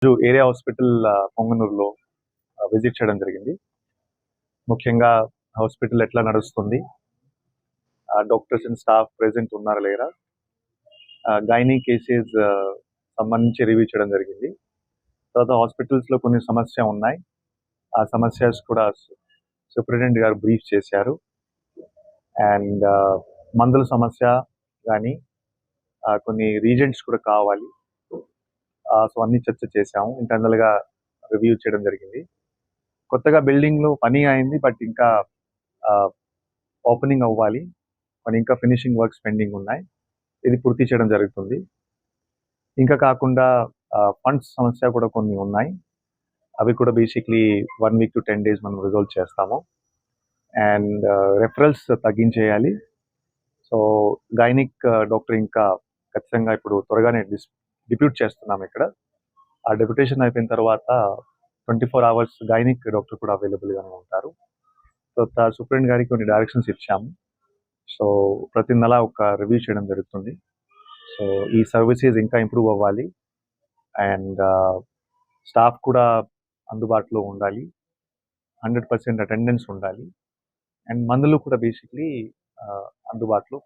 రోజు area hospital పొంగనూరులో visit చేయడం జరిగింది. ముఖ్యంగా హాస్పిటల్ ఎట్లా నడుస్తుంది, డాక్టర్స్ అండ్ స్టాఫ్ ప్రెజెంట్ ఉన్నారా లేరా, గైనీ కేసెస్ సంబంధించి రివ్యూ చేయడం జరిగింది. తర్వాత హాస్పిటల్స్లో కొన్ని సమస్య ఉన్నాయి. ఆ సమస్యస్ కూడా సూపరింటెండెంట్ గారు బ్రీఫ్ చేశారు. అండ్ మందుల సమస్య కానీ కొన్ని రీజెంట్స్ కూడా కావాలి. సో అన్ని చర్చ చేశాము. ఇంటర్నల్గా రివ్యూ చేయడం జరిగింది. కొత్తగా బిల్డింగ్లో పని అయింది, బట్ ఇంకా ఓపెనింగ్ అవ్వాలి. మరి ఇంకా ఫినిషింగ్ వర్క్స్ పెండింగ్ ఉన్నాయి. ఇది పూర్తి చేయడం జరుగుతుంది. ఇంకా కాకుండా ఫండ్స్ సమస్య కూడా కొన్ని ఉన్నాయి. అవి కూడా బేసిక్లీ 1 వీక్ to 10 days మనం రిజాల్వ్ చేస్తాము. అండ్ రెఫరల్స్ తగ్గించేయాలి. సో గైనిక్ డాక్టర్ ఇంకా ఖచ్చితంగా ఇప్పుడు త్వరగానే డిప్యూట్ చేస్తున్నాం ఇక్కడ. ఆ డెప్యుటేషన్ అయిపోయిన తర్వాత 24 hours గైనిక్ డాక్టర్ కూడా అవైలబుల్గానే ఉంటారు. తర్వాత సూపరింటెండెంట్ గారికి కొన్ని డైరెక్షన్స్ ఇచ్చాము. సో ప్రతి నెల ఒక రివ్యూ చేయడం జరుగుతుంది. సో ఈ సర్వీసెస్ ఇంకా ఇంప్రూవ్ అవ్వాలి. అండ్ స్టాఫ్ కూడా అందుబాటులో ఉండాలి. 100% అటెండెన్స్ ఉండాలి. అండ్ మందులు కూడా బేసిక్లీ అందుబాటులో